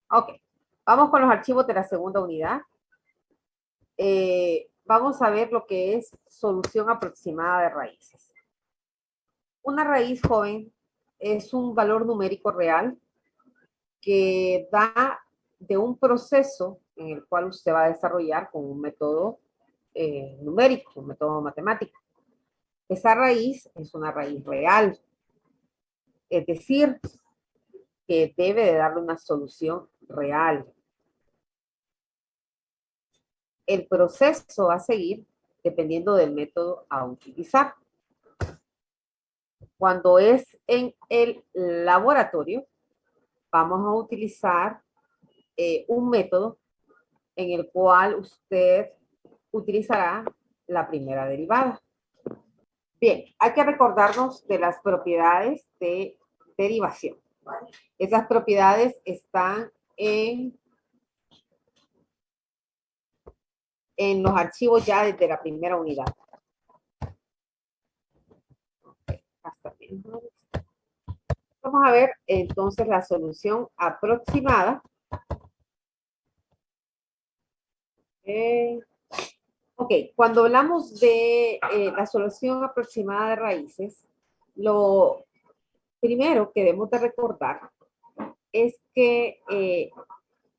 Ok, vamos con los archivos de la segunda unidad. Vamos a ver lo que es solución aproximada de raíces. Una raíz joven es un valor numérico real que da de un proceso en el cual usted va a desarrollar con un método numérico, un método matemático. Esa raíz es una raíz real, es decir, que debe de darle una solución real. El proceso a seguir dependiendo del método a utilizar. Cuando es en el laboratorio, vamos a utilizar un método en el cual usted utilizará la primera derivada. Bien, hay que recordarnos de las propiedades de derivación. Esas propiedades están en los archivos ya desde la primera unidad. Hasta Vamos a ver entonces la solución aproximada. Ok, cuando hablamos de la solución aproximada de raíces, lo primero que debemos de recordar es que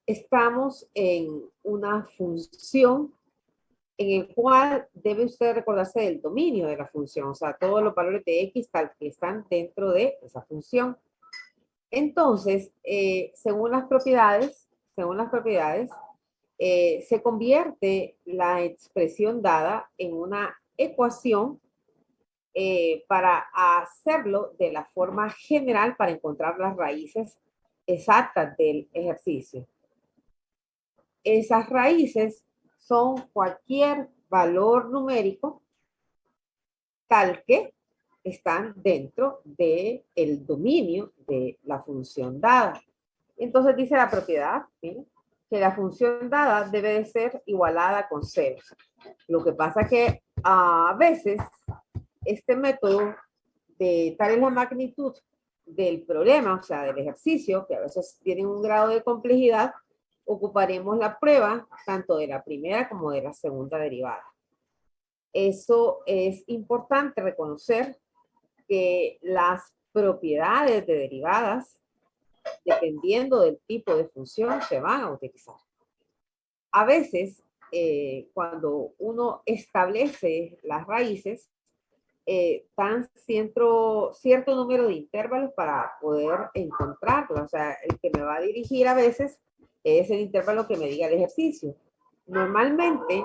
estamos en una función en el cual debe usted recordarse del dominio de la función, o sea, todos los valores de X tal que están dentro de esa función. Entonces, según las propiedades, se convierte la expresión dada en una ecuación para hacerlo de la forma general para encontrar las raíces exactas del ejercicio. Esas raíces son cualquier valor numérico tal que están dentro del dominio de la función dada. Entonces dice la propiedad, ¿sí?, que la función dada debe de ser igualada con 0. Lo que pasa es que a veces este método de tal es la magnitud del problema, o sea, del ejercicio, que a veces tiene un grado de complejidad, ocuparemos la prueba tanto de la primera como de la segunda derivada. Eso es importante reconocer que las propiedades de derivadas, dependiendo del tipo de función, se van a utilizar. A veces, cuando uno establece las raíces, dan cierto número de intervalos para poder encontrarlo. O sea, el que me va a dirigir a veces es el intervalo que me diga el ejercicio. Normalmente,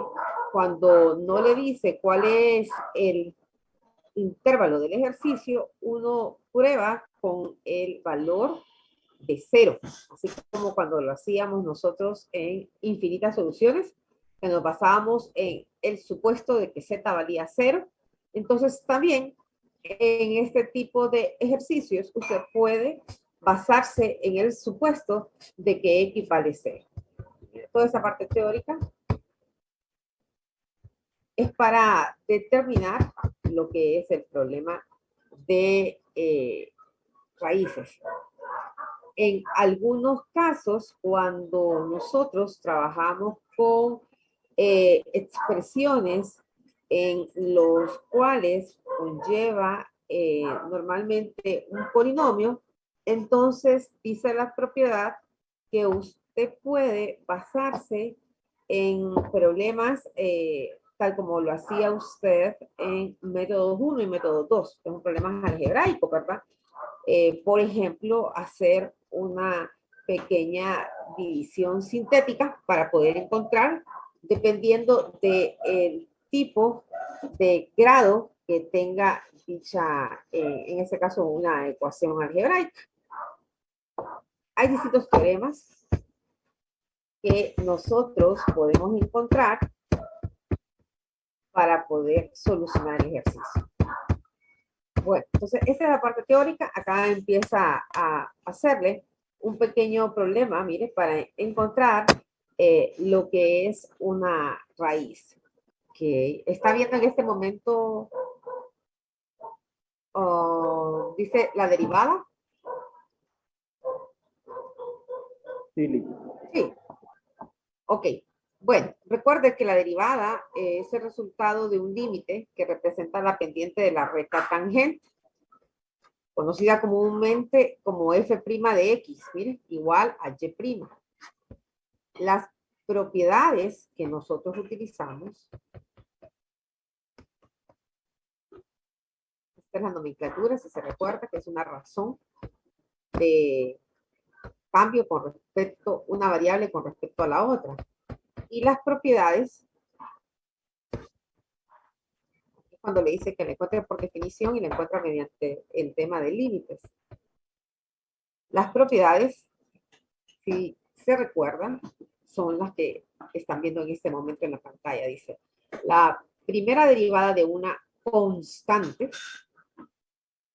cuando no le dice cuál es el intervalo del ejercicio, uno prueba con el valor de 0, así como cuando lo hacíamos nosotros en infinitas soluciones, que nos basábamos en el supuesto de que z valía 0. Entonces, también en este tipo de ejercicios, usted puede basarse en el supuesto de que x vale 0. Toda esa parte teórica es para determinar lo que es el problema de raíces. En algunos casos, cuando nosotros trabajamos con expresiones en los cuales conlleva normalmente un polinomio, entonces dice la propiedad que usted puede basarse en problemas tal como lo hacía usted en método 1 y método 2, que es un problema algebraico, ¿verdad? Por ejemplo, hacer una pequeña división sintética para poder encontrar, dependiendo del tipo de grado que tenga dicha, en este caso, una ecuación algebraica. Hay distintos teoremas que nosotros podemos encontrar para poder solucionar el ejercicio. Bueno, entonces esta es la parte teórica. Acá empieza a hacerle un pequeño problema, mire, para encontrar lo que es una raíz. Que está viendo en este momento, dice la derivada. Sí, Liz. Sí. Ok. Bueno, recuerde que la derivada es el resultado de un límite que representa la pendiente de la recta tangente, conocida comúnmente como f' de x, miren, igual a y'. Las propiedades que nosotros utilizamos, esta es la nomenclatura, si se recuerda que es una razón de cambio con respecto, una variable con respecto a la otra. Y las propiedades, cuando le dice que la encuentre por definición y la encuentra mediante el tema de límites. Las propiedades, si se recuerdan, son las que están viendo en este momento en la pantalla. Dice, la primera derivada de una constante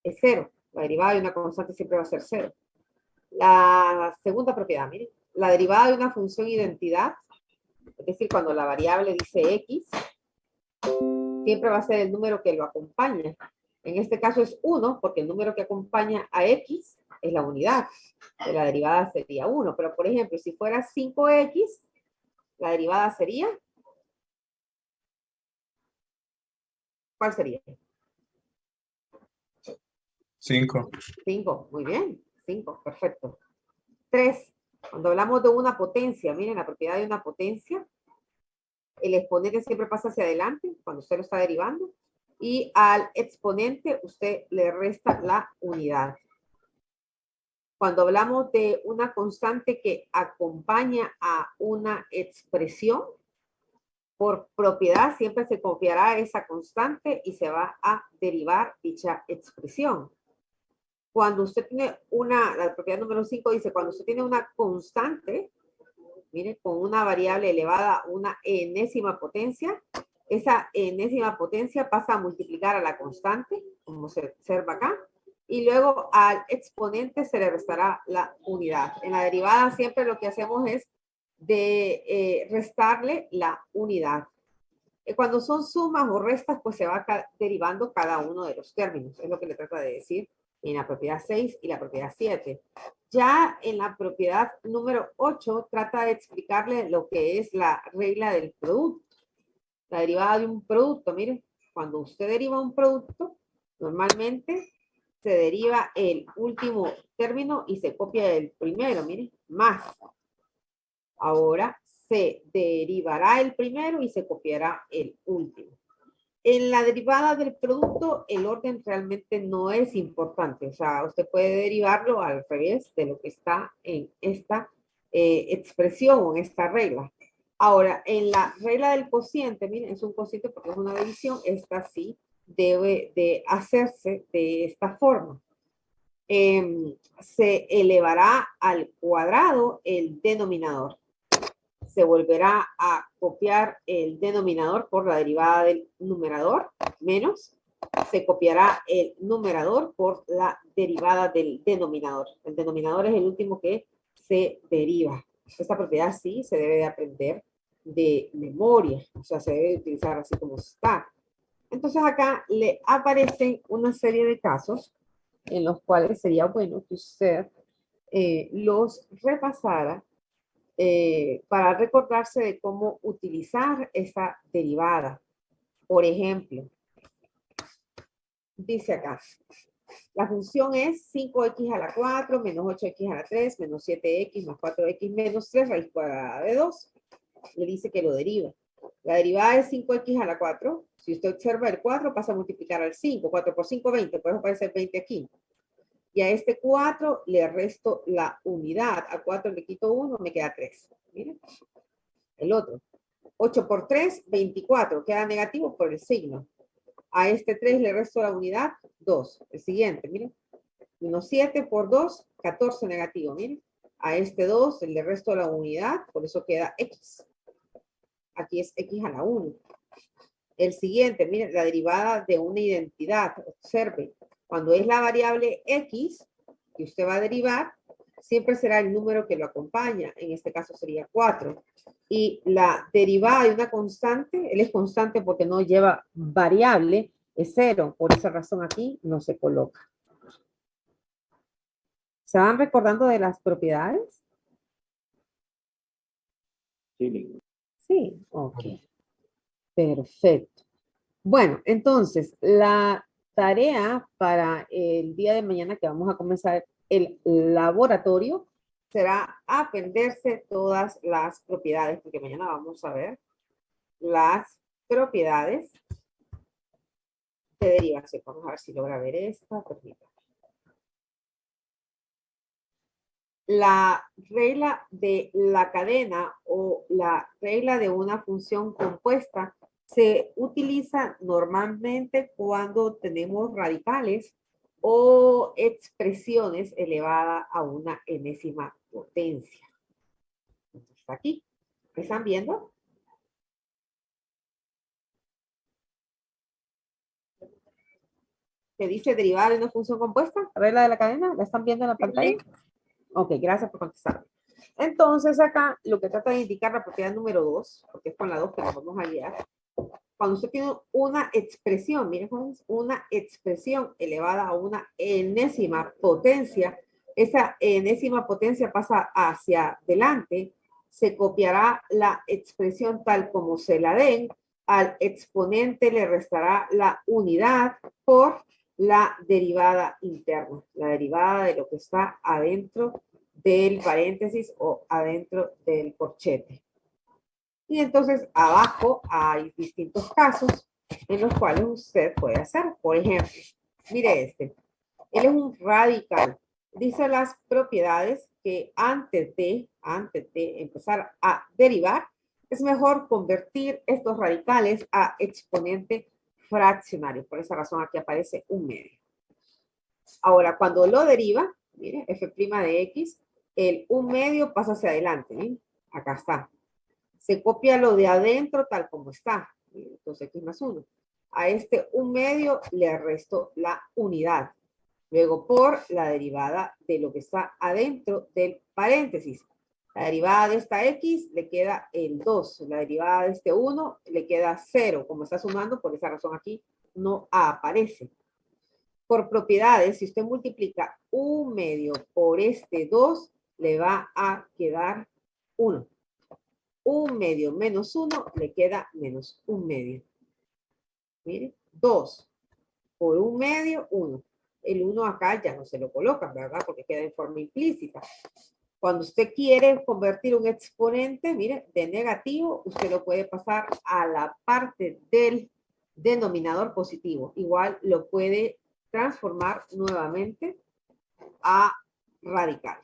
es cero. La derivada de una constante siempre va a ser cero. La segunda propiedad, miren, la derivada de una función identidad, es decir, cuando la variable dice x, siempre va a ser el número que lo acompaña. En este caso es 1, porque el número que acompaña a x es la unidad. De la derivada sería 1. Pero, por ejemplo, si fuera 5x, la derivada sería... ¿Cuál sería? 5. 5, muy bien. 5, perfecto. 3, cuando hablamos de una potencia, miren, la propiedad de una potencia, el exponente siempre pasa hacia adelante cuando usted lo está derivando, y al exponente usted le resta la unidad. Cuando hablamos de una constante que acompaña a una expresión, por propiedad siempre se copiará esa constante y se va a derivar dicha expresión. Cuando usted tiene la propiedad número 5 dice, cuando usted tiene una constante, mire, con una variable elevada a una enésima potencia, esa enésima potencia pasa a multiplicar a la constante, como se observa acá, y luego al exponente se le restará la unidad. En la derivada siempre lo que hacemos es restarle la unidad. Cuando son sumas o restas, pues se va derivando cada uno de los términos. Es lo que le trata de decir en la propiedad 6 y la propiedad 7. Ya en la propiedad número 8 trata de explicarle lo que es la regla del producto. La derivada de un producto, miren, cuando usted deriva un producto, normalmente se deriva el último término y se copia el primero, miren, más. Ahora se derivará el primero y se copiará el último. En la derivada del producto, el orden realmente no es importante. O sea, usted puede derivarlo al revés de lo que está en esta expresión o en esta regla. Ahora, en la regla del cociente, miren, es un cociente porque es una división, esta sí debe de hacerse de esta forma. Se elevará al cuadrado el denominador. Se volverá a copiar el denominador por la derivada del numerador, menos, se copiará el numerador por la derivada del denominador. El denominador es el último que se deriva. Esta propiedad sí se debe de aprender de memoria, o sea, se debe utilizar así como está. Entonces acá le aparecen una serie de casos en los cuales sería bueno que usted los repasara para recordarse de cómo utilizar esa derivada. Por ejemplo, dice acá, la función es 5x a la 4 menos 8x a la 3 menos 7x más 4x menos 3 raíz cuadrada de 2. Le dice que lo deriva. La derivada es 5x a la 4. Si usted observa el 4 pasa a multiplicar al 5. 4 por 5, 20. Por eso aparece 20 aquí. Y a este 4 le resto la unidad. A 4 le quito 1, me queda 3. Miren. El otro. 8 por 3, 24. Queda negativo por el signo. A este 3 le resto la unidad, 2. El siguiente, miren. Menos 7 por 2, 14 negativo, miren. A este 2 le resto la unidad, por eso queda x. Aquí es x a la 1. El siguiente, miren, la derivada de una identidad. Observe, cuando es la variable x, que usted va a derivar, siempre será el número que lo acompaña. En este caso sería 4. Y la derivada de una constante, él es constante porque no lleva variable, es 0. Por esa razón aquí no se coloca. ¿Se van recordando de las propiedades? Sí. Sí, ok. Perfecto. Bueno, entonces, la tarea para el día de mañana que vamos a comenzar el laboratorio será aprenderse todas las propiedades, porque mañana vamos a ver las propiedades de derivación. Vamos a ver si logra ver esta. Permítame. La regla de la cadena o la regla de una función compuesta se utiliza normalmente cuando tenemos radicales o expresiones elevadas a una enésima potencia. Está aquí. ¿Me están viendo? ¿Qué dice derivada de una función compuesta? La regla de la cadena. ¿La están viendo en la pantalla? Ok, gracias por contestar. Entonces acá lo que trata de indicar la propiedad número 2, porque es con la 2 que nos vamos a guiar. Cuando usted tiene una expresión, miren jóvenes, una expresión elevada a una enésima potencia, esa enésima potencia pasa hacia adelante, se copiará la expresión tal como se la den, al exponente le restará la unidad por la derivada interna, la derivada de lo que está adentro del paréntesis o adentro del corchete. Y entonces abajo hay distintos casos en los cuales usted puede hacer. Por ejemplo, mire este. Él es un radical. Dice las propiedades que antes de empezar a derivar, es mejor convertir estos radicales a exponente fraccionario. Por esa razón aquí aparece un medio. Ahora, cuando lo deriva, mire, f' de x, el un medio pasa hacia adelante. ¿eh? Acá está. Se copia lo de adentro tal como está. Entonces, x más 1. A este un medio le resto la unidad. Luego por la derivada de lo que está adentro del paréntesis. La derivada de esta x le queda el 2. La derivada de este 1 le queda 0. Como está sumando, por esa razón aquí no aparece. Por propiedades, si usted multiplica un medio por este 2, le va a quedar 1. Un medio menos 1 le queda menos un medio. Mire, 2 por un medio, 1. El 1 acá ya no se lo colocan, ¿verdad? Porque queda en forma implícita. Cuando usted quiere convertir un exponente, mire, de negativo, usted lo puede pasar a la parte del denominador positivo. Igual lo puede transformar nuevamente a radical.